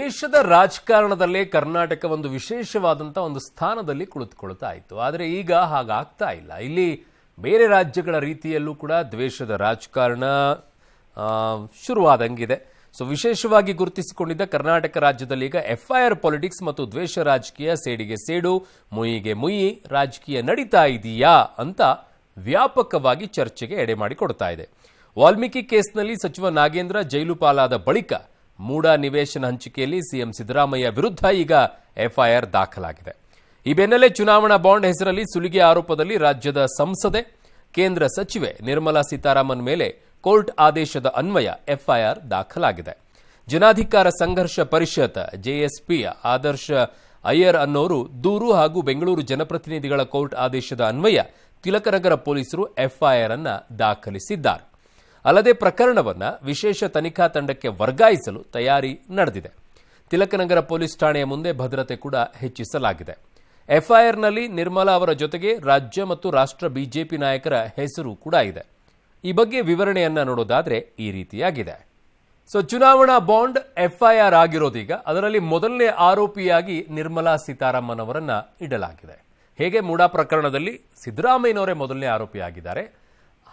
ದೇಶದ ರಾಜಕಾರಣದಲ್ಲೇ ಕರ್ನಾಟಕ ಒಂದು ವಿಶೇಷವಾದಂಥ ಒಂದು ಸ್ಥಾನದಲ್ಲಿ ಕುಳಿತುಕೊಳ್ತಾ ಇತ್ತು. ಆದರೆ ಈಗ ಹಾಗಾಗ್ತಾ ಇಲ್ಲ. ಇಲ್ಲಿ ಬೇರೆ ರಾಜ್ಯಗಳ ರೀತಿಯಲ್ಲೂ ಕೂಡ ದ್ವೇಷದ ರಾಜಕಾರಣ ಶುರುವಾದಂಗಿದೆ. ಸೊ ವಿಶೇಷವಾಗಿ ಗುರುತಿಸಿಕೊಂಡಿದ್ದ ಕರ್ನಾಟಕ ರಾಜ್ಯದಲ್ಲಿ ಈಗ FIR ಪಾಲಿಟಿಕ್ಸ್ ಮತ್ತು ದ್ವೇಷ ರಾಜಕೀಯ ಸೇಡಿಗೆ ಸೇಡು, ಮುಯಿಗೆ ಮುಯಿ ರಾಜಕೀಯ ನಡೀತಾ ಇದೆಯಾ ಅಂತ ವ್ಯಾಪಕವಾಗಿ ಚರ್ಚೆಗೆ ಎಡೆ ಮಾಡಿಕೊಡ್ತಾ ಇದೆ. ವಾಲ್ಮೀಕಿ ಕೇಸ್ನಲ್ಲಿ ಸಚಿವ ನಾಗೇಂದ್ರ ಜೈಲು ಪಾಲಾದ ಬಳಿಕ ಮೂಡ ನಿವೇಶನ ಹಂಚಿಕೆಯಲ್ಲಿ ಸಿಎಂ ಸಿದ್ದರಾಮಯ್ಯ ವಿರುದ್ಧ ಈಗ FIR ದಾಖಲಾಗಿದೆ. ಈ ಬೆನ್ನಲ್ಲೇ ಚುನಾವಣಾ ಬಾಂಡ್ ಹೆಸರಲ್ಲಿ ಸುಲಿಗೆ ಆರೋಪದಲ್ಲಿ ರಾಜ್ಯದ ಸಂಸದೆ, ಕೇಂದ್ರ ಸಚಿವೆ ನಿರ್ಮಲಾ ಸೀತಾರಾಮನ್ ಮೇಲೆ ಕೋರ್ಟ್ ಆದೇಶದ ಅನ್ವಯ FIR ದಾಖಲಾಗಿದೆ. ಜನಾಧಿಕಾರ ಸಂಘರ್ಷ ಪರಿಷತ್ JSP ಆದರ್ಶ ಅಯ್ಯರ್ ಅನ್ನೋರು ದೂರು ಹಾಗೂ ಬೆಂಗಳೂರು ಜನಪ್ರತಿನಿಧಿಗಳ ಕೋರ್ಟ್ ಆದೇಶದ ಅನ್ವಯ ತಿಲಕನಗರ ಪೊಲೀಸರು FIR ಅನ್ನ ದಾಖಲಿಸಿದ್ದಾರೆ. ಅಲ್ಲದೆ ಪ್ರಕರಣವನ್ನು ವಿಶೇಷ ತನಿಖಾ ತಂಡಕ್ಕೆ ವರ್ಗಾಯಿಸಲು ತಯಾರಿ ನಡೆದಿದೆ. ತಿಲಕನಗರ ಪೊಲೀಸ್ ಠಾಣೆಯ ಮುಂದೆ ಭದ್ರತೆ ಕೂಡ ಹೆಚ್ಚಿಸಲಾಗಿದೆ. FIRನಲ್ಲಿ ನಿರ್ಮಲಾ ಅವರ ಜೊತೆಗೆ ರಾಜ್ಯ ಮತ್ತು ರಾಷ್ಟ್ರ ಬಿಜೆಪಿ ನಾಯಕರ ಹೆಸರು ಕೂಡ ಇದೆ. ಈ ಬಗ್ಗೆ ವಿವರಣೆಯನ್ನ ನೋಡೋದಾದ್ರೆ ಈ ರೀತಿಯಾಗಿದೆ. ಸೊ ಚುನಾವಣಾ ಬಾಂಡ್ FIR ಆಗಿರೋದೀಗ ಅದರಲ್ಲಿ ಮೊದಲನೇ ಆರೋಪಿಯಾಗಿ ನಿರ್ಮಲಾ ಸೀತಾರಾಮನ್ ಅವರನ್ನ ಇಡಲಾಗಿದೆ. ಹೇಗೆ ಮೂಡಾ ಪ್ರಕರಣದಲ್ಲಿ ಸಿದ್ದರಾಮಯ್ಯನವರೇ ಮೊದಲನೇ ಆರೋಪಿಯಾಗಿದ್ದಾರೆ,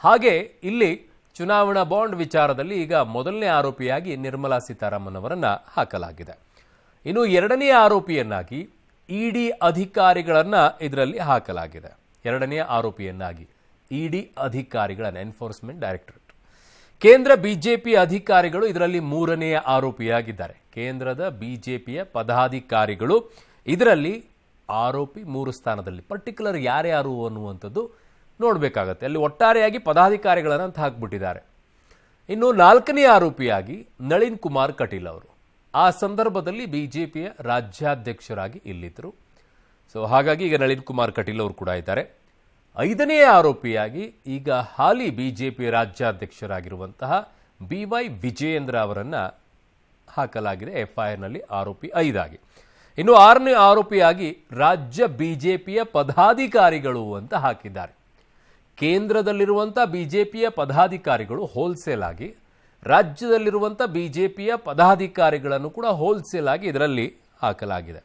ಹಾಗೆ ಇಲ್ಲಿ ಚುನಾವಣಾ ಬಾಂಡ್ ವಿಚಾರದಲ್ಲಿ ಈಗ ಮೊದಲನೇ ಆರೋಪಿಯಾಗಿ ನಿರ್ಮಲಾ ಸೀತಾರಾಮನ್ ಅವರನ್ನ ಹಾಕಲಾಗಿದೆ. ಇನ್ನು ಎರಡನೇ ಆರೋಪಿಯನ್ನಾಗಿ ED ಅಧಿಕಾರಿಗಳನ್ನ ಇದರಲ್ಲಿ ಹಾಕಲಾಗಿದೆ. ಎರಡನೇ ಆರೋಪಿಯನ್ನಾಗಿ ED ಅಧಿಕಾರಿಗಳನ್ನ, ಎನ್ಫೋರ್ಸ್ಮೆಂಟ್ ಡೈರೆಕ್ಟರೇಟ್. ಕೇಂದ್ರ ಬಿಜೆಪಿ ಅಧಿಕಾರಿಗಳು ಇದರಲ್ಲಿ ಮೂರನೆಯ ಆರೋಪಿಯಾಗಿದ್ದಾರೆ. ಕೇಂದ್ರದ ಬಿಜೆಪಿಯ ಪದಾಧಿಕಾರಿಗಳು ಇದರಲ್ಲಿ ಆರೋಪಿ 3 ಸ್ಥಾನದಲ್ಲಿ. ಪರ್ಟಿಕ್ಯುಲರ್ ಯಾರ್ಯಾರು ಅನ್ನುವಂಥದ್ದು ನೋಡಬೇಕಾಗತ್ತೆ. ಅಲ್ಲಿ ಒಟ್ಟಾರೆಯಾಗಿ ಪದಾಧಿಕಾರಿಗಳನ್ನು ಅಂತ ಹಾಕ್ಬಿಟ್ಟಿದ್ದಾರೆ. ಇನ್ನು 4ನೇ ಆರೋಪಿಯಾಗಿ ನಳಿನ್ ಕುಮಾರ್ ಕಟೀಲ್ ಅವರು ಆ ಸಂದರ್ಭದಲ್ಲಿ ಬಿಜೆಪಿಯ ರಾಜ್ಯಾಧ್ಯಕ್ಷರಾಗಿ ಇಲ್ಲಿದ್ದರು. ಸೊ ಹಾಗಾಗಿ ಈಗ ನಳಿನ್ ಕುಮಾರ್ ಕಟೀಲ್ ಅವರು ಕೂಡ ಇದ್ದಾರೆ. 5ನೇ ಆರೋಪಿಯಾಗಿ ಈಗ ಹಾಲಿ ಬಿಜೆಪಿ ರಾಜ್ಯಾಧ್ಯಕ್ಷರಾಗಿರುವಂತಹ BY ವಿಜಯೇಂದ್ರ ಅವರನ್ನ ಹಾಕಲಾಗಿದೆ FIRನಲ್ಲಿ ಆರೋಪಿ 5 ಆಗಿ. ಇನ್ನು 6ನೇ ಆರೋಪಿಯಾಗಿ ರಾಜ್ಯ ಬಿಜೆಪಿಯ ಪದಾಧಿಕಾರಿಗಳು ಅಂತ ಹಾಕಿದ್ದಾರೆ. ಕೇಂದ್ರದಲ್ಲಿರುವಂಥ ಬಿಜೆಪಿಯ ಪದಾಧಿಕಾರಿಗಳು ಹೋಲ್ಸೇಲ್ ಆಗಿ, ರಾಜ್ಯದಲ್ಲಿರುವಂಥ ಬಿಜೆಪಿಯ ಪದಾಧಿಕಾರಿಗಳನ್ನು ಕೂಡ ಹೋಲ್ಸೇಲ್ ಆಗಿ ಇದರಲ್ಲಿ ಹಾಕಲಾಗಿದೆ.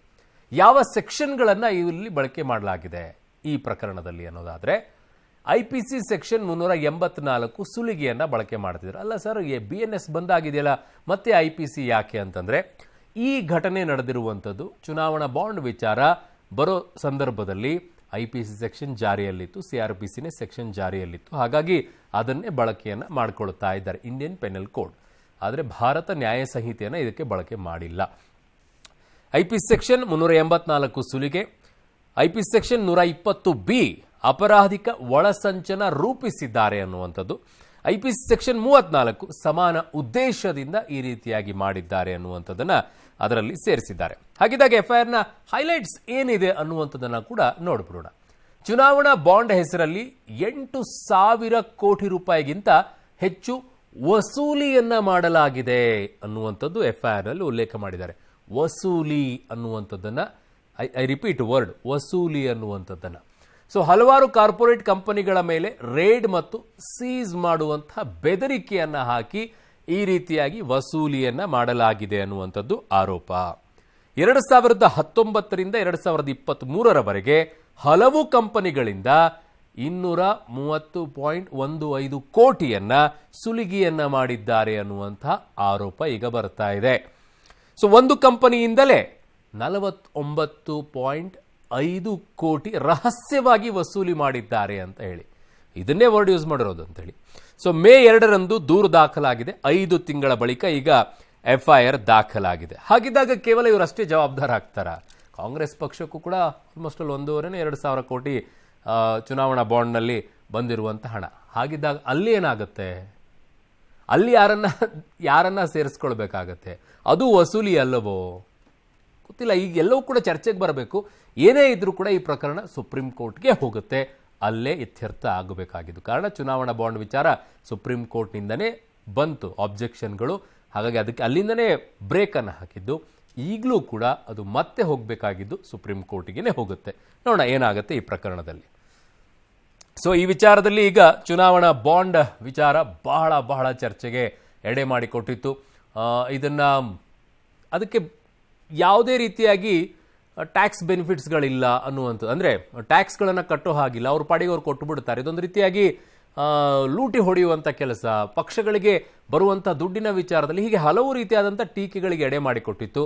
ಯಾವ ಸೆಕ್ಷನ್ಗಳನ್ನು ಇಲ್ಲಿ ಬಳಕೆ ಮಾಡಲಾಗಿದೆ ಈ ಪ್ರಕರಣದಲ್ಲಿ ಅನ್ನೋದಾದರೆ, IPC ಸೆಕ್ಷನ್ 384 ಸುಲಿಗೆಯನ್ನು ಬಳಕೆ ಮಾಡ್ತಿದ್ರು. ಅಲ್ಲ ಸರ್, BNS ಬಂದಾಗಿದೆಯಲ್ಲ, ಮತ್ತೆ IPC ಯಾಕೆ ಅಂತಂದರೆ, ಈ ಘಟನೆ ನಡೆದಿರುವಂಥದ್ದು ಚುನಾವಣಾ ಬಾಂಡ್ ವಿಚಾರ ಬರೋ ಸಂದರ್ಭದಲ್ಲಿ IPC ಸೆಕ್ಷನ್ ಜಾರಿಯಲ್ಲಿತ್ತು, CRPCನೇ ಸೆಕ್ಷನ್ ಜಾರಿಯಲ್ಲಿತ್ತು. ಹಾಗಾಗಿ ಅದನ್ನೇ ಬಳಕೆಯನ್ನು ಮಾಡಿಕೊಳ್ತಾ ಇದ್ದಾರೆ, ಇಂಡಿಯನ್ ಪೆನಲ್ ಕೋಡ್. ಆದರೆ ಭಾರತ ನ್ಯಾಯ ಸಂಹಿತೆಯನ್ನು ಇದಕ್ಕೆ ಬಳಕೆ ಮಾಡಿಲ್ಲ. IPC ಸೆಕ್ಷನ್ 384 ಸುಲಿಗೆ, IPC ಸೆಕ್ಷನ್ 120B ಅಪರಾಧಿಕ ಒಳಸಂಚನ ರೂಪಿಸಿದ್ದಾರೆ ಅನ್ನುವಂಥದ್ದು, IPC ಸೆಕ್ಷನ್ 34 ಸಮಾನ ಉದ್ದೇಶದಿಂದ ಈ ರೀತಿಯಾಗಿ ಮಾಡಿದ್ದಾರೆ ಅನ್ನುವಂಥದ್ದನ್ನು ಅದರಲ್ಲಿ ಸೇರಿಸಿದ್ದಾರೆ. ಹಾಗಿದ್ದಾಗ FIRನ ಹೈಲೈಟ್ಸ್ ಏನಿದೆ ಅನ್ನುವಂಥದ್ದನ್ನು ಕೂಡ ನೋಡ್ಬಿಡೋಣ. ಚುನಾವಣಾ ಬಾಂಡ್ ಹೆಸರಲ್ಲಿ 8,000 ಕೋಟಿ ರೂಪಾಯಿಗಿಂತ ಹೆಚ್ಚು ವಸೂಲಿಯನ್ನ ಮಾಡಲಾಗಿದೆ ಅನ್ನುವಂಥದ್ದು FIRನಲ್ಲಿ ಉಲ್ಲೇಖ ಮಾಡಿದ್ದಾರೆ. ವಸೂಲಿ ಅನ್ನುವಂಥದ್ದನ್ನು, ಐ ರಿಪೀಟ್ ವರ್ಡ್, ವಸೂಲಿ ಅನ್ನುವಂಥದ್ದನ್ನು. ಸೊ ಹಲವಾರು ಕಾರ್ಪೊರೇಟ್ ಕಂಪನಿಗಳ ಮೇಲೆ ರೇಡ್ ಮತ್ತು ಸೀಸ್ ಮಾಡುವಂತಹ ಬೆದರಿಕೆಯನ್ನು ಹಾಕಿ ಈ ರೀತಿಯಾಗಿ ವಸೂಲಿಯನ್ನ ಮಾಡಲಾಗಿದೆ ಅನ್ನುವಂಥದ್ದು ಆರೋಪ. 2019ರಿಂದ 2023ರವರೆಗೆ ಹಲವು ಕಂಪನಿಗಳಿಂದ 230.15 ಕೋಟಿಯನ್ನ ಸುಲಿಗೆಯನ್ನ ಮಾಡಿದ್ದಾರೆ ಅನ್ನುವಂತಹ ಆರೋಪ ಈಗ ಬರ್ತಾ ಇದೆ. ಸೊ ಒಂದು ಕಂಪನಿಯಿಂದಲೇ 49.5 ಕೋಟಿ ರಹಸ್ಯವಾಗಿ ವಸೂಲಿ ಮಾಡಿದ್ದಾರೆ ಅಂತ ಹೇಳಿ, ಇದನ್ನೇ ವರ್ಡ್ ಯೂಸ್ ಮಾಡಿರೋದು ಅಂತ ಹೇಳಿ. ಸೊ ಮೇ 2ರಂದು ದೂರು ದಾಖಲಾಗಿದೆ. 5 ತಿಂಗಳ ಬಳಿಕ ಈಗ FIR ದಾಖಲಾಗಿದೆ. ಹಾಗಿದ್ದಾಗ ಕೇವಲ ಇವರಷ್ಟೇ ಜವಾಬ್ದಾರ ಆಗ್ತಾರ? ಕಾಂಗ್ರೆಸ್ ಪಕ್ಷಕ್ಕೂ ಕೂಡ ಆಲ್ಮೋಸ್ಟ್ 1.5-2 ಕೋಟಿ ಚುನಾವಣಾ ಬಾಂಡ್ನಲ್ಲಿ ಬಂದಿರುವಂಥ ಹಣ. ಹಾಗಿದ್ದಾಗ ಅಲ್ಲಿ ಏನಾಗುತ್ತೆ? ಅಲ್ಲಿ ಯಾರನ್ನ ಸೇರಿಸ್ಕೊಳ್ಬೇಕಾಗತ್ತೆ? ಅದು ವಸೂಲಿ ಅಲ್ಲವೋ ಗೊತ್ತಿಲ್ಲ. ಈಗ ಎಲ್ಲವೂ ಕೂಡ ಚರ್ಚೆಗೆ ಬರಬೇಕು. ಏನೇ ಇದ್ರೂ ಕೂಡ ಈ ಪ್ರಕರಣ ಸುಪ್ರೀಂ ಕೋರ್ಟ್ಗೆ ಹೋಗುತ್ತೆ, ಅಲ್ಲೇ ಇತ್ಯರ್ಥ ಆಗಬೇಕಾಗಿದ್ದು. ಕಾರಣ ಚುನಾವಣಾ ಬಾಂಡ್ ವಿಚಾರ ಸುಪ್ರೀಂ ಕೋರ್ಟ್ನಿಂದನೇ ಬಂತು ಆಬ್ಜೆಕ್ಷನ್ಗಳು. ಹಾಗಾಗಿ ಅದಕ್ಕೆ ಅಲ್ಲಿಂದನೇ ಬ್ರೇಕನ್ನು ಹಾಕಿದ್ದು. ಈಗಲೂ ಕೂಡ ಅದು ಮತ್ತೆ ಹೋಗಬೇಕಾಗಿದ್ದು ಸುಪ್ರೀಂ ಕೋರ್ಟಿಗೆ ಹೋಗುತ್ತೆ. ನೋಡೋಣ ಏನಾಗುತ್ತೆ ಈ ಪ್ರಕರಣದಲ್ಲಿ. ಸೊ ಈ ವಿಚಾರದಲ್ಲಿ ಈಗ ಚುನಾವಣಾ ಬಾಂಡ್ ವಿಚಾರ ಬಹಳ ಚರ್ಚೆಗೆ ಎಡೆ ಮಾಡಿಕೊಟ್ಟಿತ್ತು. ಇದನ್ನು ಅದಕ್ಕೆ ಯಾವುದೇ ರೀತಿಯಾಗಿ ಟ್ಯಾಕ್ಸ್ ಬೆನಿಫಿಟ್ಸ್ಗಳಿಲ್ಲ ಅನ್ನುವಂಥದ್ದು. ಅಂದರೆ ಟ್ಯಾಕ್ಸ್ಗಳನ್ನು ಕಟ್ಟೋ ಹಾಗಿಲ್ಲ, ಅವ್ರ ಪಾಡಿಗೆ ಅವ್ರು ಕೊಟ್ಟು ಬಿಡ್ತಾರೆ. ಇದೊಂದು ರೀತಿಯಾಗಿ ಲೂಟಿ ಹೊಡೆಯುವಂಥ ಕೆಲಸ, ಪಕ್ಷಗಳಿಗೆ ಬರುವಂಥ ದುಡ್ಡಿನ ವಿಚಾರದಲ್ಲಿ ಹೀಗೆ ಹಲವು ರೀತಿಯಾದಂಥ ಟೀಕೆಗಳಿಗೆ ಎಡೆ ಮಾಡಿಕೊಟ್ಟಿತ್ತು.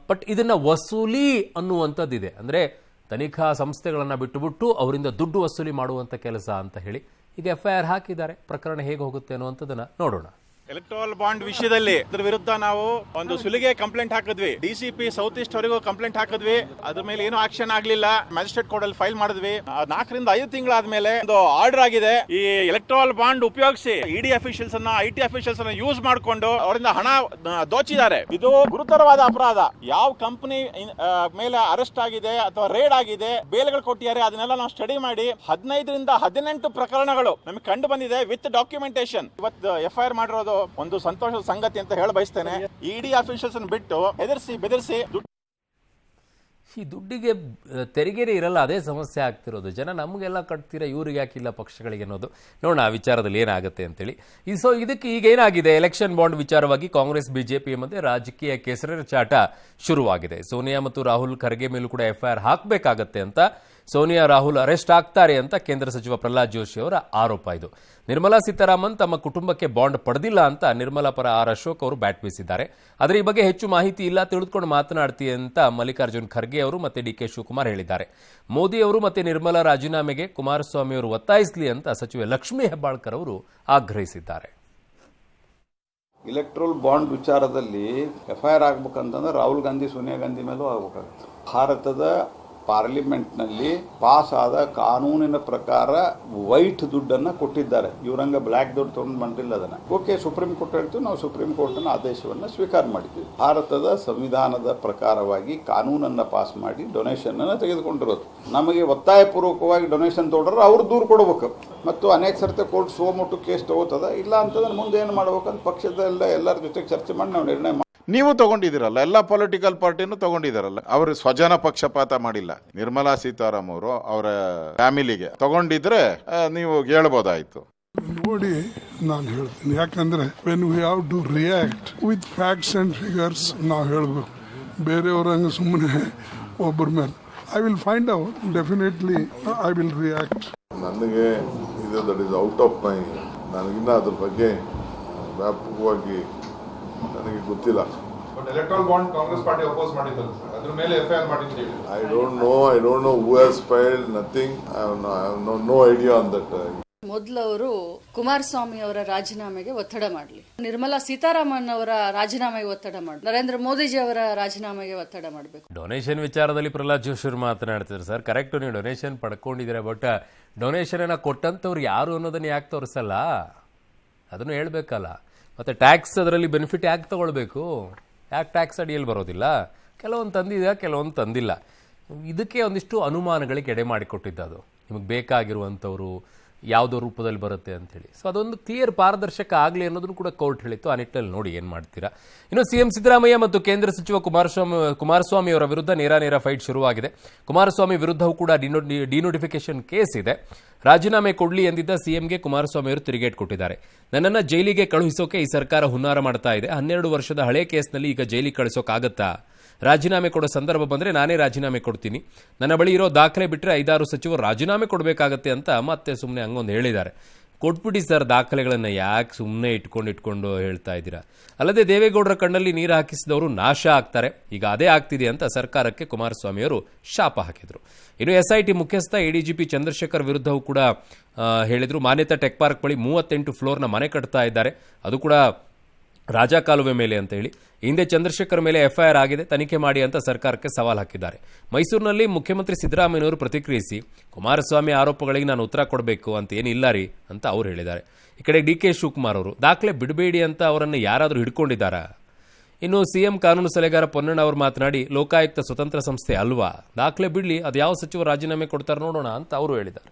ಬಟ್ ಇದನ್ನು ವಸೂಲಿ ಅನ್ನುವಂಥದ್ದಿದೆ. ಅಂದರೆ ತನಿಖಾ ಸಂಸ್ಥೆಗಳನ್ನು ಬಿಟ್ಟುಬಿಟ್ಟು ಅವರಿಂದ ದುಡ್ಡು ವಸೂಲಿ ಮಾಡುವಂಥ ಕೆಲಸ ಅಂತ ಹೇಳಿ ಈಗ FIR ಹಾಕಿದ್ದಾರೆ. ಪ್ರಕರಣ ಹೇಗೆ ಹೋಗುತ್ತೆ ಅನ್ನುವಂಥದ್ದನ್ನು ನೋಡೋಣ. ಎಲೆಕ್ಟ್ರಲ್ ಬಾಂಡ್ ವಿಷಯದಲ್ಲಿ ಅದ್ರ ವಿರುದ್ಧ ನಾವು ಒಂದು ಸುಲಿಗೆ ಕಂಪ್ಲೇಂಟ್ ಹಾಕಿದ್ವಿ. DCP ಸೌತ್ ಈಸ್ಟ್ ವರೆಗೂ ಕಂಪ್ಲೇಂಟ್ ಹಾಕಿದ್ವಿ. ಅದ್ರ ಮೇಲೆ ಏನೂ ಆಕ್ಷನ್ ಆಗ್ಲಿಲ್ಲ. ಮ್ಯಾಜಿಸ್ಟ್ರೇಟ್ ಕೋರ್ಟ್ ಅಲ್ಲಿ ಫೈಲ್ ಮಾಡಿದ್ವಿ. 4 ರಿಂದ 5 ತಿಂಗಳಾದ್ಮೇಲೆ ಒಂದು ಆರ್ಡರ್ ಆಗಿದೆ. ಈ ಎಲೆಕ್ಟ್ರಲ್ ಬಾಂಡ್ ಉಪಯೋಗಿಸಿ ED ಅಫಿಷಿಯಲ್ಸ್ ಅನ್ನ, IT ಅಫಿಷಿಯಲ್ಸ್ ಅನ್ನ ಯೂಸ್ ಮಾಡಿಕೊಂಡು ಅವರಿಂದ ಹಣ ದೋಚಿದ್ದಾರೆ. ಇದು ಗುರುತರವಾದ ಅಪರಾಧ. ಯಾವ ಕಂಪನಿ ಮೇಲೆ ಅರೆಸ್ಟ್ ಆಗಿದೆ ಅಥವಾ ರೇಡ್ ಆಗಿದೆ, ಬೇಲೆಗಳು ಕೊಟ್ಟಿದ್ದಾರೆ, ಅದನ್ನೆಲ್ಲ ನಾವು ಸ್ಟಡಿ ಮಾಡಿ 15 ರಿಂದ 18 ಪ್ರಕರಣಗಳು ನಮಗೆ ಕಂಡು ಬಂದಿದೆ ವಿತ್ ಡಾಕ್ಯುಮೆಂಟೇಶನ್. ಇವತ್ತು FIR ಮಾಡಿರೋದು ಒಂದು ಸಂತೋಷದ ಸಂಗತಿ ಅಂತ ಹೇಳ ಬಯಸ್ತೇನೆ. ED ಅಫಿಷಿಯಲ್ಸ್ ಬಿಟ್ಟು ಬೆದರಿಸಿ ಈ ದುಡ್ಡಿಗೆ ತೆರಿಗೆನೇ ಇರಲ್ಲ, ಅದೇ ಸಮಸ್ಯೆ ಆಗ್ತಿರೋದು. ಜನ ನಮಗೆಲ್ಲ ಕಟ್ತೀರಾ, ಇವ್ರಿಗೆ ಯಾಕಿಲ್ಲ ಪಕ್ಷಗಳಿಗೆ ಅನ್ನೋದು. ನೋಡೋಣ ಆ ವಿಚಾರದಲ್ಲಿ ಏನಾಗುತ್ತೆ ಅಂತೇಳಿ. ಸೊ ಇದಕ್ಕೆ ಈಗ ಏನಾಗಿದೆ, ಎಲೆಕ್ಷನ್ ಬಾಂಡ್ ವಿಚಾರವಾಗಿ ಕಾಂಗ್ರೆಸ್ BJP ಮಧ್ಯೆ ರಾಜಕೀಯ ಕೆಸರೆರಚಾಟ ಶುರುವಾಗಿದೆ. ಸೋನಿಯಾ ಮತ್ತು ರಾಹುಲ್ ಖರ್ಗೆ ಮೇಲೂ ಕೂಡ FIR ಹಾಕಬೇಕಾಗತ್ತೆ ಅಂತ, ಸೋನಿಯಾ ರಾಹುಲ್ ಅರೆಸ್ಟ್ ಆಗ್ತಾರೆ ಅಂತ ಕೇಂದ್ರ ಸಚಿವ ಪ್ರಹ್ಲಾದ್ ಜೋಶಿ ಅವರ ಆರೋಪ ಇದು. ನಿರ್ಮಲಾ ಸೀತಾರಾಮನ್ ತಮ್ಮ ಕುಟುಂಬಕ್ಕೆ ಬಾಂಡ್ ಪಡೆದಿಲ್ಲ ಅಂತ ನಿರ್ಮಲಾ ಪರ R ಅಶೋಕ್ ಅವರು ಬ್ಯಾಟ್ ಬೀಸಿದ್ದಾರೆ. ಆದರೆ ಈ ಬಗ್ಗೆ ಹೆಚ್ಚು ಮಾಹಿತಿ ಇಲ್ಲ, ತಿಳಿದುಕೊಂಡು ಮಾತನಾಡ್ತೀವಿ ಅಂತ ಮಲ್ಲಿಕಾರ್ಜುನ್ ಖರ್ಗೆ ಅವರು ಮತ್ತೆ DK ಶಿವಕುಮಾರ್ ಹೇಳಿದ್ದಾರೆ. ಮೋದಿ ಅವರು ಮತ್ತೆ ನಿರ್ಮಲಾ ರಾಜೀನಾಮೆಗೆ ಕುಮಾರಸ್ವಾಮಿ ಅವರು ಒತ್ತಾಯಿಸಲಿ ಅಂತ ಸಚಿವೆ ಲಕ್ಷ್ಮೀ ಹೆಬ್ಬಾಳ್ಕರ್ ಅವರು ಆಗ್ರಹಿಸಿದ್ದಾರೆ. ಇಲೆಕ್ಟ್ರಲ್ ಬಾಂಡ್ ವಿಚಾರದಲ್ಲಿ FIR ಆಗ್ಬೇಕಂತಂದ್ರೆ ರಾಹುಲ್ ಗಾಂಧಿ, ಸೋನಿಯಾ ಗಾಂಧಿ ಮೇಲೂ ಆಗಬೇಕಾಗುತ್ತೆ. ಭಾರತದ ಪಾರ್ಲಿಮೆಂಟ್ನಲ್ಲಿ ಪಾಸ್ ಆದ ಕಾನೂನಿನ ಪ್ರಕಾರ ವೈಟ್ ದುಡ್ಡನ್ನು ಕೊಟ್ಟಿದ್ದಾರೆ. ಇವರಂಗ ಬ್ಲ್ಯಾಕ್ ದುಡ್ಡು ತೊಗೊಂಡು ಮಾಡಿಲ್ಲ. ಅದನ್ನು ಓಕೆ, ಸುಪ್ರೀಂ ಕೋರ್ಟ್ ಹೇಳ್ತೀವಿ, ನಾವು ಸುಪ್ರೀಂ ಕೋರ್ಟ್ನ ಆದೇಶವನ್ನು ಸ್ವೀಕಾರ ಮಾಡಿದ್ದೀವಿ. ಭಾರತದ ಸಂವಿಧಾನದ ಪ್ರಕಾರವಾಗಿ ಕಾನೂನನ್ನು ಪಾಸ್ ಮಾಡಿ ಡೊನೇಷನ್ ಅನ್ನು ತೆಗೆದುಕೊಂಡಿರೋದು. ನಮಗೆ ಒತ್ತಾಯಪೂರ್ವಕವಾಗಿ ಡೊನೇಷನ್ ತೊಗೊಂಡ್ರೆ ಅವ್ರು ದೂರು ಕೊಡಬೇಕು. ಮತ್ತು ಅನೇಕ ಸರ್ತಿ ಕೋರ್ಟ್ ಸೋಮಟ್ಟು ಕೇಸ್ ತಗೋತದ. ಇಲ್ಲ ಅಂತಂದ್ರೆ ಮುಂದೆ ಏನು ಮಾಡ್ಬೇಕಂತ ಪಕ್ಷದಲ್ಲ ಎಲ್ಲರ ಜೊತೆಗೆ ಚರ್ಚೆ ಮಾಡಿ ನಾವು ನಿರ್ಣಯ. ನೀವು ತಗೊಂಡಿದ್ದೀರಲ್ಲ, ಎಲ್ಲ ಪೊಲಿಟಿಕಲ್ ಪಾರ್ಟಿನೂ ತಗೊಂಡಿದ್ದಾರಲ್ಲ. ಅವರು ಸ್ವಜನ ಪಕ್ಷಪಾತ ಮಾಡಿಲ್ಲ. ನಿರ್ಮಲಾ ಸೀತಾರಾಮ್ ಅವರು ಅವರ ಫ್ಯಾಮಿಲಿಗೆ ತಗೊಂಡಿದ್ರೆ ನೀವು ಹೇಳ್ಬೋದಾಯ್ತು. ನೋಡಿ, ನಾನು ಹೇಳ್ತೀನಿ, ಯಾಕಂದ್ರೆ when we have to react with facts and figures ನಾವು ಹೇಳಬೇಕು. ಬೇರೆಯವರಂಗೆ ಸುಮ್ಮನೆ ಒಬ್ಬರ ಮೇಲೆ I will find out, definitely I will react. ನನಗೆ ಇದು that is out of my, ನನಗಿನ್ನ ಅದ್ರ ಬಗ್ಗೆ ವ್ಯಾಪಕವಾಗಿ ನನಗೆ ಗೊತ್ತಿಲ್ಲ. But electoral bond Congress party oppose ಮಾಡಿದ್ರು, ಅದ್ರ ಮೇಲೆ FIR ಮಾಡಿದ್ರು. I don't know who has filed nothing. I have no idea on that. ಮೊದಲು ಅವರು ಕುಮಾರಸ್ವಾಮಿ ಅವರ ರಾಜೀನಾಮೆಗೆ ಒತ್ತಡ ಮಾಡಲಿ, ನಿರ್ಮಲಾ ಸೀತಾರಾಮನ್ ಅವರ ರಾಜೀನಾಮೆಗೆ ಒತ್ತಡ ಮಾಡಿ, ನರೇಂದ್ರ ಮೋದಿಜಿ ಅವರ ರಾಜೀನಾಮೆಗೆ ಒತ್ತಡ ಮಾಡಬೇಕು. ಡೊನೇಷನ್ ವಿಚಾರದಲ್ಲಿ ಪ್ರಹ್ಲಾದ್ ಜೋಶಿ ಅವರು ಮಾತನಾಡ್ತಿದ್ರು. ಸರ್ ಕರೆಕ್ಟ್, ನೀವು ಡೊನೇಷನ್ ಪಡ್ಕೊಂಡಿದ್ದೀರಾ, ಬಟ್ ಡೊನೇಷನ್ ಅನ್ನ ಕೊಟ್ಟಂತವ್ರು ಯಾರು ಅನ್ನೋದನ್ನ ಯಾಕೆ ತೋರಿಸಲ್ಲ, ಅದನ್ನು ಹೇಳ್ಬೇಕಲ್ಲ. ಮತ್ತು ಟ್ಯಾಕ್ಸ್ ಅದರಲ್ಲಿ ಬೆನಿಫಿಟ್ ಯಾಕೆ ತಗೊಳ್ಬೇಕು, ಯಾಕೆ ಟ್ಯಾಕ್ಸ್ ಅಡಿಯಲ್ಲಿ ಬರೋದಿಲ್ಲ, ಕೆಲವೊಂದು ತಂದಿದೆ, ಕೆಲವೊಂದು ತಂದಿಲ್ಲ. ಇದಕ್ಕೆ ಒಂದಿಷ್ಟು ಅನುಮಾನಗಳಿಗೆ ಎಡೆ ಮಾಡಿಕೊಟ್ಟಿದ್ದು. ಅದು ನಿಮಗೆ ಬೇಕಾಗಿರುವಂಥವ್ರು ಯಾವುದೋ ರೂಪದಲ್ಲಿ ಬರುತ್ತೆ ಅಂಥೇಳಿ. ಸೊ ಅದೊಂದು ಕ್ಲಿಯರ್ ಪಾರದರ್ಶಕ ಆಗಲಿ ಅನ್ನೋದನ್ನು ಕೂಡ ಕೋರ್ಟ್ ಹೇಳಿತ್ತು. ಆ ನಿಟ್ಟಿನಲ್ಲಿ ನೋಡಿ ಏನು ಮಾಡ್ತೀರಾ. ಇನ್ನು CM ಸಿದ್ದರಾಮಯ್ಯ ಮತ್ತು ಕೇಂದ್ರ ಸಚಿವ ಕುಮಾರಸ್ವಾಮಿ ಅವರ ವಿರುದ್ಧ ನೇರ ಫೈಟ್ ಶುರುವಾಗಿದೆ. ಕುಮಾರಸ್ವಾಮಿ ವಿರುದ್ಧವೂ ಕೂಡ ಡಿನೋಟಿಫಿಕೇಶನ್ ಕೇಸ್ ಇದೆ. ರಾಜೀನಾಮೆ ಕೊಡಲಿ ಎಂದಿದ್ದ CMಗೆ ಕುಮಾರಸ್ವಾಮಿ ಅವರು ತಿರುಗೇಟ್ ಕೊಟ್ಟಿದ್ದಾರೆ. ನನ್ನನ್ನು ಜೈಲಿಗೆ ಕಳುಹಿಸೋಕೆ ಈ ಸರ್ಕಾರ ಹುನ್ನಾರ ಮಾಡ್ತಾ ಇದೆ. 12 ವರ್ಷದ ಹಳೆ ಕೇಸ್ನಲ್ಲಿ ಈಗ ಜೈಲಿಗೆ ಕಳಿಸೋಕ್ಕಾಗತ್ತಾ? ರಾಜೀನಾಮೆ ಕೊಡೋ ಸಂದರ್ಭ ಬಂದರೆ ನಾನೇ ರಾಜೀನಾಮೆ ಕೊಡ್ತೀನಿ. ನನ್ನ ಬಳಿ ಇರೋ ದಾಖಲೆ ಬಿಟ್ಟರೆ 5-6 ಸಚಿವರು ರಾಜೀನಾಮೆ ಕೊಡಬೇಕಾಗತ್ತೆ ಅಂತ ಮತ್ತೆ ಸುಮ್ಮನೆ ಹಂಗೊಂದು ಹೇಳಿದ್ದಾರೆ. ಕೊಟ್ಬಿಡಿ ಸರ್ ದಾಖಲೆಗಳನ್ನು, ಯಾಕೆ ಸುಮ್ಮನೆ ಇಟ್ಕೊಂಡು ಹೇಳ್ತಾ ಇದ್ದೀರಾ? ಅಲ್ಲದೆ ದೇವೇಗೌಡರ ಕಣ್ಣಲ್ಲಿ ನೀರು ಹಾಕಿಸಿದವರು ನಾಶ ಆಗ್ತಾರೆ, ಈಗ ಅದೇ ಆಗ್ತಿದೆ ಅಂತ ಸರ್ಕಾರಕ್ಕೆ ಕುಮಾರಸ್ವಾಮಿ ಅವರು ಶಾಪ ಹಾಕಿದರು. ಇನ್ನು SIT ಮುಖ್ಯಸ್ಥ ADGP ಚಂದ್ರಶೇಖರ್ ವಿರುದ್ಧವೂ ಕೂಡ ಹೇಳಿದರು. ಮಾನ್ಯತಾ ಟೆಕ್ ಪಾರ್ಕ್ ಬಳಿ 38 ಫ್ಲೋರ್ನ ಮನೆ ಕಟ್ತಾ ಇದ್ದಾರೆ, ಅದು ಕೂಡ ರಾಜಾ ಕಾಲುವೆ ಮೇಲೆ ಅಂತ ಹೇಳಿ. ಹಿಂದೆ ಚಂದ್ರಶೇಖರ್ ಮೇಲೆ FIR ಆಗಿದೆ, ತನಿಖೆ ಮಾಡಿ ಅಂತ ಸರ್ಕಾರಕ್ಕೆ ಸವಾಲು ಹಾಕಿದ್ದಾರೆ. ಮೈಸೂರಿನಲ್ಲಿ ಮುಖ್ಯಮಂತ್ರಿ ಸಿದ್ದರಾಮಯ್ಯನವರು ಪ್ರತಿಕ್ರಿಯಿಸಿ, ಕುಮಾರಸ್ವಾಮಿ ಆರೋಪಗಳಿಗೆ ನಾನು ಉತ್ತರ ಕೊಡಬೇಕು ಅಂತ ಏನಿಲ್ಲ ರೀ ಅಂತ ಅವ್ರು ಹೇಳಿದ್ದಾರೆ. ಈ ಕಡೆ DK ಶಿವಕುಮಾರ್ ಅವರು ದಾಖಲೆ ಬಿಡಬೇಡಿ ಅಂತ ಅವರನ್ನು ಯಾರಾದರೂ ಹಿಡ್ಕೊಂಡಿದ್ದಾರಾ? ಇನ್ನು CM ಕಾನೂನು ಸಲಹೆಗಾರ ಪೊನ್ನಣ್ಣ ಅವರು ಮಾತನಾಡಿ, ಲೋಕಾಯುಕ್ತ ಸ್ವತಂತ್ರ ಸಂಸ್ಥೆ ಅಲ್ವಾ, ದಾಖಲೆ ಬಿಡಲಿ, ಅದು ಯಾವ ಸಚಿವ ರಾಜೀನಾಮೆ ಕೊಡ್ತಾರೆ ನೋಡೋಣ ಅಂತ ಅವರು ಹೇಳಿದ್ದಾರೆ.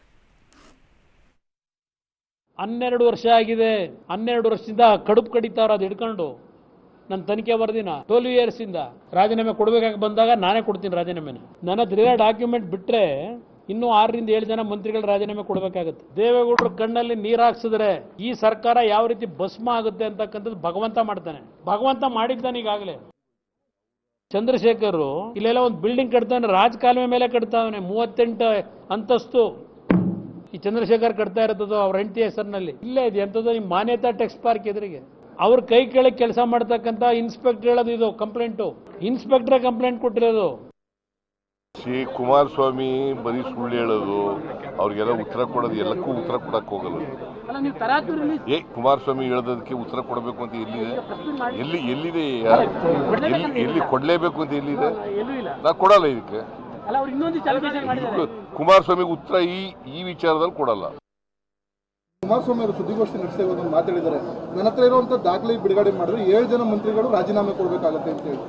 12 ವರ್ಷ ಆಗಿದೆ. 12 ವರ್ಷದಿಂದ ಕಡುಬು ಕಡಿತಾರ, ಅದು ಹಿಡ್ಕೊಂಡು ನನ್ನ ತನಿಖೆ ವರದಿನ 12 ಇಯರ್ಸ್ ಇಂದ ರಾಜೀನಾಮೆ ಕೊಡಬೇಕಾಗಿ ಬಂದಾಗ ನಾನೇ ಕೊಡ್ತೀನಿ ರಾಜೀನಾಮೆನ. ನನ್ನ ಹತ್ರ ಡಾಕ್ಯುಮೆಂಟ್ ಬಿಟ್ರೆ ಇನ್ನೂ 6 ರಿಂದ 7 ಜನ ಮಂತ್ರಿಗಳು ರಾಜೀನಾಮೆ ಕೊಡಬೇಕಾಗುತ್ತೆ. ದೇವೇಗೌಡರ ಕಣ್ಣಲ್ಲಿ ನೀರು ಹಾಕ್ಸಿದ್ರೆ ಈ ಸರ್ಕಾರ ಯಾವ ರೀತಿ ಭಸ್ಮ ಆಗುತ್ತೆ ಅಂತಕ್ಕಂಥದ್ದು ಭಗವಂತ ಮಾಡ್ತಾನೆ. ಭಗವಂತ ಮಾಡಿದ್ದಾನೆ ಈಗಾಗಲೇ. ಚಂದ್ರಶೇಖರ್ ಇಲ್ಲೆಲ್ಲ ಒಂದು ಬಿಲ್ಡಿಂಗ್ ಕಟ್ತಾನೆ, ರಾಜಕಾಲುವೆ ಮೇಲೆ ಕಟ್ತಾವನೆ, 38 ಅಂತಸ್ತು. ಈ ಚಂದ್ರಶೇಖರ್ ಕಟ್ತಾ ಇರ್ತದೋ ಅವ್ರ ಹೆಂಡತಿ ಹೆಸರಿನಲ್ಲಿ. ಇಲ್ಲೇ ಇದೆ ಎಂಥದ್ದು ನಿಮ್ಮ ಮಾನ್ಯತಾ ಟೆಕ್ಸ್ ಪಾರ್ಕ್ ಎದುರಿಗೆ. ಅವ್ರ ಕೈ ಕೆಳಗೆ ಕೆಲಸ ಮಾಡ್ತಕ್ಕಂಥ ಇನ್ಸ್ಪೆಕ್ಟರ್ ಹೇಳೋದು ಇದು ಕಂಪ್ಲೇಂಟು. ಇನ್ಸ್ಪೆಕ್ಟರ್ ಕಂಪ್ಲೇಂಟ್ ಕೊಟ್ಟಿರೋದು. ಶ್ರೀ ಕುಮಾರಸ್ವಾಮಿ ಬರೀ ಸುಳ್ಳು ಹೇಳೋದು, ಅವ್ರಿಗೆಲ್ಲ ಉತ್ತರ ಕೊಡೋದು, ಎಲ್ಲಕ್ಕೂ ಉತ್ತರ ಕೊಡಕ್ಕೆ ಹೋಗಲ್ಲ. ಕುಮಾರಸ್ವಾಮಿ ಹೇಳೋದಕ್ಕೆ ಉತ್ತರ ಕೊಡಬೇಕು ಅಂತ ಎಲ್ಲಿದೆ ಎಲ್ಲಿ ಕೊಡ್ಲೇಬೇಕು ಅಂತ ಎಲ್ಲಿದೆ? ನಾ ಕೊಡಲ್ಲ ಇದಕ್ಕೆ. ಕುಮಾರಸ್ವಾಮಿಗೆ ಉತ್ತರ ಈ ವಿಚಾರದಲ್ಲಿ ಕೊಡಲ್ಲ. ಕುಮಾರಸ್ವಾಮಿ ಅವರು ಸುದ್ದಿಗೋಷ್ಠಿ ನಡೆಸಿ ಮಾತಾಡಿದ್ದಾರೆ, ನನ್ನ ಹತ್ರ ಇರುವಂತ ದಾಖಲೆ ಬಿಡುಗಡೆ ಮಾಡಿದ್ರೆ 7 ಜನ ಮಂತ್ರಿಗಳು ರಾಜೀನಾಮೆ ಕೊಡಬೇಕಾಗತ್ತೆ ಅಂತ ಹೇಳಿ.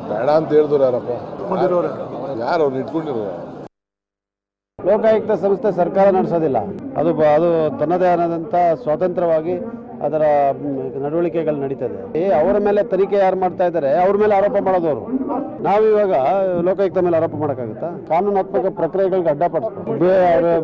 ಬೇಡ ಅಂತ ಹೇಳಿದ್ರು ಯಾರಪ್ಪ? ಯಾರು ಅವ್ರು ಇಟ್ಕೊಂಡಿರೋ? ಲೋಕಾಯುಕ್ತ ಸಂಸ್ಥೆ ಸರ್ಕಾರ ನಡೆಸೋದಿಲ್ಲ. ಅದು ತನ್ನದೇ ಆದಂಥ ಸ್ವತಂತ್ರವಾಗಿ ಅದರ ನಡವಳಿಕೆಗಳು ನಡೀತದೆ. ಅವರ ಮೇಲೆ ತನಿಖೆ ಯಾರು ಮಾಡ್ತಾ ಇದ್ದಾರೆ ಅವ್ರ ಮೇಲೆ ಆರೋಪ ಮಾಡೋದವರು. ನಾವಿವಾಗ ಲೋಕಾಯುಕ್ತ ಮೇಲೆ ಆರೋಪ ಮಾಡೋಕ್ಕಾಗುತ್ತಾ? ಕಾನೂನಾತ್ಮಕ ಪ್ರಕ್ರಿಯೆಗಳಿಗೆ ಅಡ್ಡಪಡಿಸ್ಬೇಕು,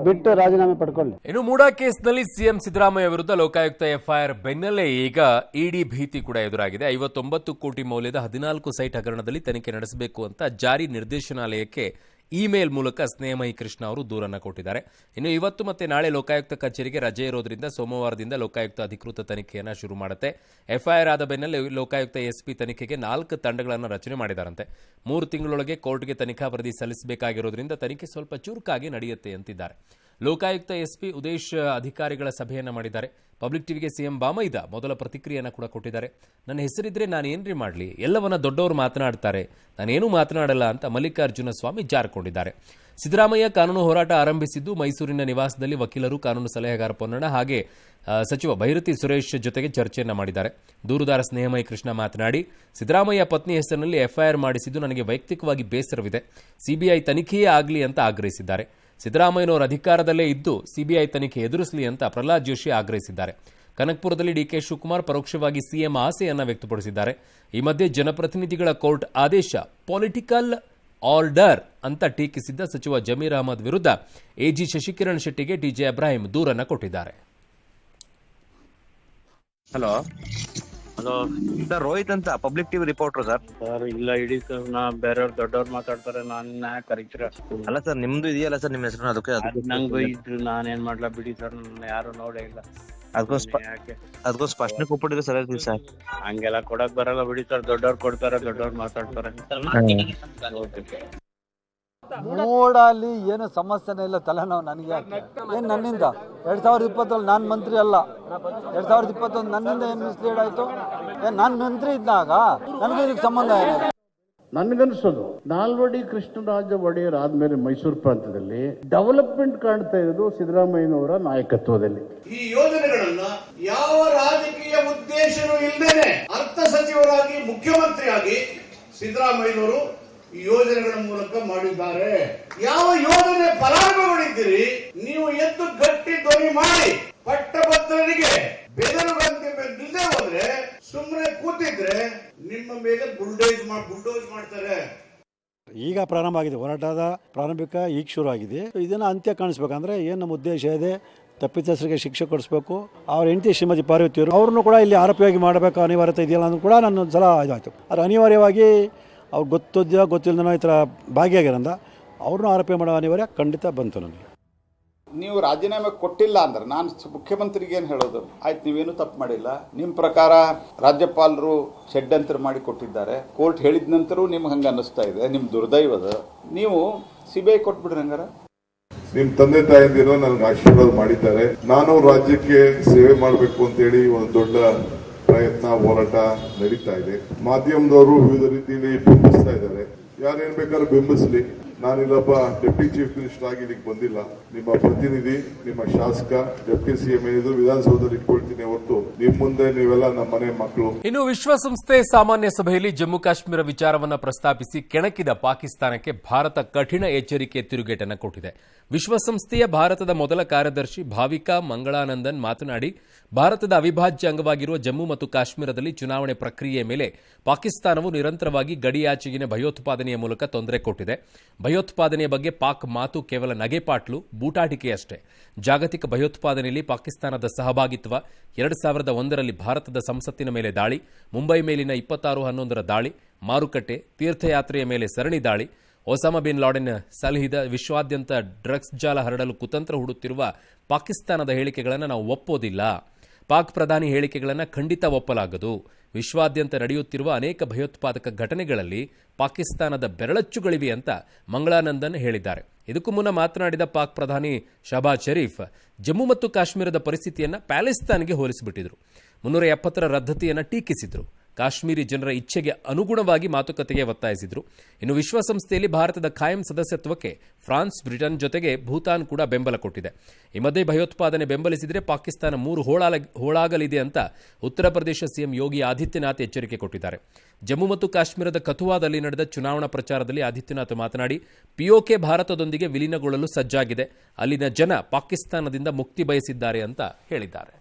ಬಿಟ್ಟು ರಾಜೀನಾಮೆ ಪಡ್ಕೊಳ್ಳಿ. ಇನ್ನು ಮೂಡಾ ಕೇಸ್ನಲ್ಲಿ ಸಿಎಂ ಸಿದ್ದರಾಮಯ್ಯ ವಿರುದ್ಧ ಲೋಕಾಯುಕ್ತ ಎಫ್ಐಆರ್ ಬೆನ್ನಲ್ಲೇ ಈಗ ಇಡಿ ಭೀತಿ ಕೂಡ ಎದುರಾಗಿದೆ. 59 ಕೋಟಿ ಮೌಲ್ಯದ 14 ಸೈಟ್ ಹಗರಣದಲ್ಲಿ ತನಿಖೆ ನಡೆಸಬೇಕು ಅಂತ ಜಾರಿ ನಿರ್ದೇಶನಾಲಯಕ್ಕೆ ಇಮೇಲ್ ಮೂಲಕ ಸ್ನೇಹಮಯಿ ಕೃಷ್ಣ ಅವರು ದೂರನ್ನು ಕೊಟ್ಟಿದ್ದಾರೆ. ಇನ್ನು ಇವತ್ತು ಮತ್ತೆ ನಾಳೆ ಲೋಕಾಯುಕ್ತ ಕಚೇರಿಗೆ ರಜೆ ಇರೋದ್ರಿಂದ ಸೋಮವಾರದಿಂದ ಲೋಕಾಯುಕ್ತ ಅಧಿಕೃತ ತನಿಖೆಯನ್ನು ಶುರು ಮಾಡುತ್ತೆ. ಎಫ್ಐಆರ್ ಆದ ಬೆನ್ನಲ್ಲೇ ಲೋಕಾಯುಕ್ತ ಎಸ್ಪಿ ತನಿಖೆಗೆ 4 ತಂಡಗಳನ್ನು ರಚನೆ ಮಾಡಿದ್ದಾರಂತೆ. 3 ತಿಂಗಳೊಳಗೆ ಕೋರ್ಟ್ಗೆ ತನಿಖಾ ವರದಿ ಸಲ್ಲಿಸಬೇಕಾಗಿರೋದ್ರಿಂದ ತನಿಖೆ ಸ್ವಲ್ಪ ಚುರುಕಾಗಿ ನಡೆಯುತ್ತೆ ಅಂತಿದ್ದಾರೆ. ಲೋಕಾಯುಕ್ತ ಎಸ್ಪಿ ಉದೇಶ್ ಅಧಿಕಾರಿಗಳ ಸಭೆಯನ್ನು ಮಾಡಿದ್ದಾರೆ. ಪಬ್ಲಿಕ್ ಟಿವಿಗೆ ಸಿಎಂ ಬಾಮೈದ ಮೊದಲ ಪ್ರತಿಕ್ರಿಯೆಯನ್ನು ಕೂಡ ಕೊಟ್ಟಿದ್ದಾರೆ. ನನ್ನ ಹೆಸರಿದ್ರೆ ನಾನೇನ್ರಿ ಮಾಡಲಿ, ಎಲ್ಲವನ್ನ ದೊಡ್ಡವರು ಮಾತನಾಡ್ತಾರೆ, ನಾನೇನೂ ಮಾತನಾಡಲ್ಲ ಅಂತ ಮಲ್ಲಿಕಾರ್ಜುನ ಸ್ವಾಮಿ ಜಾರಿಕೊಂಡಿದ್ದಾರೆ. ಸಿದ್ದರಾಮಯ್ಯ ಕಾನೂನು ಹೋರಾಟ ಆರಂಭಿಸಿದ್ದು ಮೈಸೂರಿನ ನಿವಾಸದಲ್ಲಿ ವಕೀಲರು, ಕಾನೂನು ಸಲಹೆಗಾರ ಪೊನ್ನಣ್ಣ ಹಾಗೆ ಸಚಿವ ಭೈರತಿ ಸುರೇಶ್ ಜೊತೆಗೆ ಚರ್ಚೆಯನ್ನು ಮಾಡಿದ್ದಾರೆ. ದೂರುದಾರ ಸ್ನೇಹಮಯಿ ಕೃಷ್ಣ ಮಾತನಾಡಿ, ಸಿದ್ದರಾಮಯ್ಯ ಪತ್ನಿ ಹೆಸರಿನಲ್ಲಿ ಎಫ್ಐಆರ್ ಮಾಡಿಸಿದ್ದು ನನಗೆ ವೈಯಕ್ತಿಕವಾಗಿ ಬೇಸರವಿದೆ, ಸಿಬಿಐ ತನಿಖೆಯೇ ಆಗಲಿ ಅಂತ ಆಗ್ರಹಿಸಿದ್ದಾರೆ. ಸಿದ್ದರಾಮಯ್ಯನವರು ಅಧಿಕಾರದಲ್ಲೇ ಇದ್ದು ಸಿಬಿಐ ತನಿಖೆ ಎದುರಿಸಲಿ ಅಂತ ಪ್ರಹ್ಲಾದ್ ಜೋಶಿ ಆಗ್ರಹಿಸಿದ್ದಾರೆ. ಕನಕಪುರದಲ್ಲಿ ಡಿಕೆ ಶಿವಕುಮಾರ್ ಪರೋಕ್ಷವಾಗಿ ಸಿಎಂ ಆಸೆಯನ್ನ ವ್ಯಕ್ತಪಡಿಸಿದ್ದಾರೆ. ಈ ಮಧ್ಯೆ ಜನಪ್ರತಿನಿಧಿಗಳ ಕೋರ್ಟ್ ಆದೇಶ ಪೊಲಿಟಿಕಲ್ ಆರ್ಡರ್ ಅಂತ ಟೀಕಿಸಿದ್ದ ಸಚಿವ ಜಮೀರ್ ಅಹಮದ್ ವಿರುದ್ಧ ಎಜಿ ಶಶಿಕಿರಣ್ ಶೆಟ್ಟಿಗೆ ಟಿಜೆ ಅಬ್ರಾಹಿಂ ದೂರನ್ನ ಕೊಟ್ಟಿದ್ದಾರೆ. ಹಲೋ ಸರ್, ರೋಹಿತ್ ಅಂತ ಪಬ್ಲಿಕ್ ಟಿವಿ ರಿಪೋರ್ಟರ್ ಸರ್. ಇಲ್ಲ ಇಡೀ ಬೇರೆಯವ್ರು ದೊಡ್ಡವ್ರು ಮಾತಾಡ್ತಾರೆ, ನಾನು ಕರೀತೀರ. ಅಲ್ಲ ಸರ್, ನಿಮ್ದು ಇದೆಯಲ್ಲ ಸರ್ ನಿಮ್ಮ ಹೆಸರು, ಅದಕ್ಕೆ ನಂಗೆ ಇದ್ರು ನಾನೇನ್ ಮಾಡ್ಲಾ ಬಿಡಿ ಸರ್, ನನ್ನ ಯಾರು ನೋಡೇ ಇಲ್ಲ. ಅದಕ್ಕೂ ಸ್ಪಷ್ಟನೆ ಕೊಟ್ಬಿಟ್ಟಿದ್ರೆ ಸರ್ ಹೇಳ್ತೀವಿ ಸರ್. ಹಂಗೆಲ್ಲ ಕೊಡಕ್ ಬರಲ್ಲ ಬಿಡಿ ಸರ್, ದೊಡ್ಡವ್ರು ಕೊಡ್ತಾರೆ, ದೊಡ್ಡವ್ರು ಮಾತಾಡ್ತಾರೆ. ಮೂಡಲ್ಲಿ ಏನು ಸಮಸ್ಯೆನೇ ಇಲ್ಲ, ತಲೆನೋವು ನನಗೆ ಏನು ನನ್ನಿಂದ 2020 ನಾನು ಮಂತ್ರಿ ಅಲ್ಲ, 2021 ನನ್ನಿಂದ ಏನು ಮಿಸ್ಲೀಡ್ ಆಯ್ತು? ನಾನು ಮಂತ್ರಿ ಇದ್ದಾಗ ನನಗೆ ಇದಕ್ಕೆ ಸಂಬಂಧ ಏನಿದೆ? ನನ್ಗನ್ಸೋದು ನಾಲ್ವಡಿ ಕೃಷ್ಣರಾಜ ಒಡೆಯರ್ ಆದ್ಮೇಲೆ ಮೈಸೂರು ಪ್ರಾಂತದಲ್ಲಿ ಡೆವಲಪ್ಮೆಂಟ್ ಕಾಣ್ತಾ ಇರೋದು ಸಿದ್ದರಾಮಯ್ಯನವರ ನಾಯಕತ್ವದಲ್ಲಿ. ಈ ಯೋಜನೆಗಳನ್ನ ಯಾವ ರಾಜಕೀಯ ಉದ್ದೇಶನೂ ಇಲ್ಲದೇನೆ ಅರ್ಥ ಸಚಿವರಾಗಿ ಮುಖ್ಯಮಂತ್ರಿಯಾಗಿ ಸಿದ್ದರಾಮಯ್ಯನವರು ಈ ಯೋಜನೆಗಳ ಮೂಲಕ ಮಾಡಿದ್ದಾರೆ. ಯಾವ ಯೋಜನೆ ಫಲಾನುಭವಿಗಳಿದ್ದೀರಿ ನೀವು ಎದ್ದು ಗಟ್ಟಿ ಧ್ವನಿ ಮಾಡಿ ಪಟ್ಟಭದ್ರರಿಗೆ ಬೆದರುವಂತೆ ನಿಲ್ಲದೆ ಹೋದ್ರೆ, ಸುಮ್ಮನೆ ಕೂತಿದ್ರೆ ನಿಮ್ಮ ಮೇಲೆ ಬುಲ್ಡೋಸ್ ಮಾಡ್ತಾರೆ. ಈಗ ಪ್ರಾರಂಭ ಆಗಿದೆ, ಹೋರಾಟದ ಪ್ರಾರಂಭಿಕ ಈಗ ಶುರು ಆಗಿದೆ. ಇದನ್ನ ಅಂತ್ಯ ಕಾಣಿಸ್ಬೇಕಂದ್ರೆ ಏನು ನಮ್ಮ ಉದ್ದೇಶ ಇದೆ, ತಪ್ಪಿತಸ್ಥರಿಗೆ ಶಿಕ್ಷೆ ಕೊಡಿಸ್ಬೇಕು. ಅವ್ರ ಹೆಂಡತಿ ಶ್ರೀಮತಿ ಪಾರ್ವತಿಯವರು ಅವ್ರನ್ನು ಕೂಡ ಇಲ್ಲಿ ಆರೋಪಿಯಾಗಿ ಮಾಡಬೇಕು ಅನಿವಾರ್ಯತೆ ಇದೆಯಲ್ಲ ಅನ್ನೋದು ಕೂಡ ನನ್ನ ಸಲ ಇದಾಯಿತು. ಅದು ಅನಿವಾರ್ಯವಾಗಿ ಅವ್ರು ಗೊತ್ತಿಲ್ಲದ ಈ ಥರ ಭಾಗಿಯಾಗಿರಂದ ಅವ್ರನ್ನೂ ಆರೋಪ ಮಾಡೋ ಅನಿವಾರ್ಯ ಖಂಡಿತ ಬಂತು ನನಗೆ. ನೀವು ರಾಜೀನಾಮೆ ಕೊಟ್ಟಿಲ್ಲ ಅಂದ್ರೆ ನಾನು ಮುಖ್ಯಮಂತ್ರಿಗೆ ಏನು ಹೇಳೋದು? ಆಯ್ತು, ನೀವೇನು ತಪ್ಪು ಮಾಡಿಲ್ಲ, ನಿಮ್ಮ ಪ್ರಕಾರ ರಾಜ್ಯಪಾಲರು ಷಡ್ಯಂತ್ರ ಮಾಡಿ ಕೊಟ್ಟಿದ್ದಾರೆ, ಕೋರ್ಟ್ ಹೇಳಿದ ನಂತರ ನಿಮ್ಗೆ ಹಂಗೆ ಅನ್ನಿಸ್ತಾ ಇದೆ, ನಿಮ್ಮ ದುರ್ದೈವದ, ನೀವು ಸಿಬಿಐ ಕೊಟ್ಬಿಡ್ರಿ. ಹಂಗಾರ ನಿಮ್ ತಂದೆ ತಾಯಂದಿರು ನನಗೆ ಆಶೀರ್ವಾದ ಮಾಡಿದ್ದಾರೆ. ನಾನು ರಾಜ್ಯಕ್ಕೆ ಸೇವೆ ಮಾಡಬೇಕು ಅಂತೇಳಿ ಒಂದು ದೊಡ್ಡ ಪ್ರಯತ್ನ, ಹೋರಾಟ ನಡೀತಾ ಇದೆ. ಮಾಧ್ಯಮದವರು ವಿವಿಧ ರೀತಿಯಲ್ಲಿ ಬಿಂಬಿಸ್ತಾ ಇದ್ದಾರೆ. ಯಾರೇನ್ ಬೇಕಾದ್ರೂ ಬಿಂಬಿಸ್ಲಿ, ನಾನಿಲ್ಲೊಬ್ಬ ಡೆಪ್ಟಿ ಚೀಫ್ ಮಿನಿಸ್ಟರ್ ಆಗಿ ಇಲ್ಲಿಗೆ ಬಂದಿಲ್ಲ. ನಿಮ್ಮ ಪ್ರತಿನಿಧಿ, ನಿಮ್ಮ ಶಾಸಕ, ಡೆಪ್ಟಿ ಸಿಎಂ ಏನಿದ್ರು ವಿಧಾನಸೌಧದಲ್ಲಿ ಇಟ್ಕೊಳ್ತೀನಿ ಹೊರತು ನಿಮ್ ಮುಂದೆ ನೀವೆಲ್ಲ ನಮ್ಮ ಮನೆ ಮಕ್ಕಳು. ಇನ್ನು ವಿಶ್ವಸಂಸ್ಥೆ ಸಾಮಾನ್ಯ ಸಭೆಯಲ್ಲಿ ಜಮ್ಮು ಕಾಶ್ಮೀರ ವಿಚಾರವನ್ನು ಪ್ರಸ್ತಾಪಿಸಿ ಕೆಣಕಿದ ಪಾಕಿಸ್ತಾನಕ್ಕೆ ಭಾರತ ಕಠಿಣ ಎಚ್ಚರಿಕೆ ತಿರುಗೇಟನ್ನು ಕೊಟ್ಟಿದೆ. ವಿಶ್ವಸಂಸ್ಥೆಯ ಭಾರತದ ಮೊದಲ ಕಾರ್ಯದರ್ಶಿ ಭಾವಿಕಾ ಮಂಗಳಾನಂದನ್ ಮಾತನಾಡಿ, ಭಾರತದ ಅವಿಭಾಜ್ಯ ಅಂಗವಾಗಿರುವ ಜಮ್ಮು ಮತ್ತು ಕಾಶ್ಮೀರದಲ್ಲಿ ಚುನಾವಣೆ ಪ್ರಕ್ರಿಯೆಯ ಮೇಲೆ ಪಾಕಿಸ್ತಾನವು ನಿರಂತರವಾಗಿ ಗಡಿಯಾಚೆಗಿನ ಭಯೋತ್ಪಾದನೆಯ ಮೂಲಕ ತೊಂದರೆ ಕೊಟ್ಟಿದೆ. ಭಯೋತ್ಪಾದನೆಯ ಬಗ್ಗೆ ಪಾಕ್ ಮಾತು ಕೇವಲ ನಗೆಪಾಟ್ಲು, ಬೂಟಾಟಿಕೆಯಷ್ಟೇ. ಜಾಗತಿಕ ಭಯೋತ್ಪಾದನೆಯಲ್ಲಿ ಪಾಕಿಸ್ತಾನದ ಸಹಭಾಗಿತ್ವ, 2001ರಲ್ಲಿ ಭಾರತದ ಸಂಸತ್ತಿನ ಮೇಲೆ ದಾಳಿ, ಮುಂಬೈ ಮೇಲಿನ 26/11 ದಾಳಿ, ಮಾರುಕಟ್ಟೆ, ತೀರ್ಥಯಾತ್ರೆಯ ಮೇಲೆ ಸರಣಿ ದಾಳಿ, ಒಸಾಮಾ ಬಿನ್ ಲಾಡೆನ್ ಸಲಹಿದ ವಿಶ್ವಾದ್ಯಂತ ಡ್ರಗ್ಸ್ ಜಾಲ ಹರಡಲು ಕುತಂತ್ರ ಹೂಡುತ್ತಿರುವ ಪಾಕಿಸ್ತಾನದ ಹೇಳಿಕೆಗಳನ್ನು ನಾವು ಒಪ್ಪೋದಿಲ್ಲ. ಪಾಕ್ ಪ್ರಧಾನಿ ಹೇಳಿಕೆಗಳನ್ನು ಖಂಡಿತ ಒಪ್ಪಲಾಗದು. ವಿಶ್ವಾದ್ಯಂತ ನಡೆಯುತ್ತಿರುವ ಅನೇಕ ಭಯೋತ್ಪಾದಕ ಘಟನೆಗಳಲ್ಲಿ ಪಾಕಿಸ್ತಾನದ ಬೆರಳಚ್ಚುಗಳಿವೆ ಅಂತ ಮಂಗಳಾನಂದನ್ ಹೇಳಿದ್ದಾರೆ. ಇದಕ್ಕೂ ಮುನ್ನ ಮಾತನಾಡಿದ ಪಾಕ್ ಪ್ರಧಾನಿ ಶಹಬಾಜ್ ಶರೀಫ್ ಜಮ್ಮು ಮತ್ತು ಕಾಶ್ಮೀರದ ಪರಿಸ್ಥಿತಿಯನ್ನು ಪ್ಯಾಲೆಸ್ತಾನ್ಗೆ ಹೋಲಿಸಿಬಿಟ್ಟಿದ್ರು. 370ರ ರದ್ದತಿಯನ್ನು ಟೀಕಿಸಿದ್ರು. ಕಾಶ್ಮೀರಿ ಜನರ ಇಚ್ಛೆಗೆ ಅನುಗುಣವಾಗಿ ಮಾತುಕತೆಗೆ ಒತ್ತಾಯಿಸಿದ್ರು. ಇನ್ನು ವಿಶ್ವಸಂಸ್ಥೆಯಲ್ಲಿ ಭಾರತದ ಖಾಯಂ ಸದಸ್ಯತ್ವಕ್ಕೆ ಫ್ರಾನ್ಸ್, ಬ್ರಿಟನ್ ಜೊತೆಗೆ ಭೂತಾನ್ ಕೂಡ ಬೆಂಬಲ ಕೊಟ್ಟಿದೆ. ಈ ಮಧ್ಯೆ ಭಯೋತ್ಪಾದನೆ ಬೆಂಬಲಿಸಿದರೆ ಪಾಕಿಸ್ತಾನ 3 ಹೋಳಾಗಲಿದೆ ಅಂತ ಉತ್ತರ ಪ್ರದೇಶ ಸಿಎಂ ಯೋಗಿ ಆದಿತ್ಯನಾಥ್ ಎಚ್ಚರಿಕೆ ಕೊಟ್ಟಿದ್ದಾರೆ. ಜಮ್ಮು ಮತ್ತು ಕಾಶ್ಮೀರದ ಕಥುವಾದಲ್ಲಿ ನಡೆದ ಚುನಾವಣಾ ಪ್ರಚಾರದಲ್ಲಿ ಆದಿತ್ಯನಾಥ್ ಮಾತನಾಡಿ, ಪಿಒಕೆ ಭಾರತದೊಂದಿಗೆ ವಿಲೀನಗೊಳ್ಳಲು ಸಜ್ಜಾಗಿದೆ. ಅಲ್ಲಿನ ಜನ ಪಾಕಿಸ್ತಾನದಿಂದ ಮುಕ್ತಿ ಬಯಸಿದ್ದಾರೆ ಅಂತ ಹೇಳಿದ್ದಾರೆ.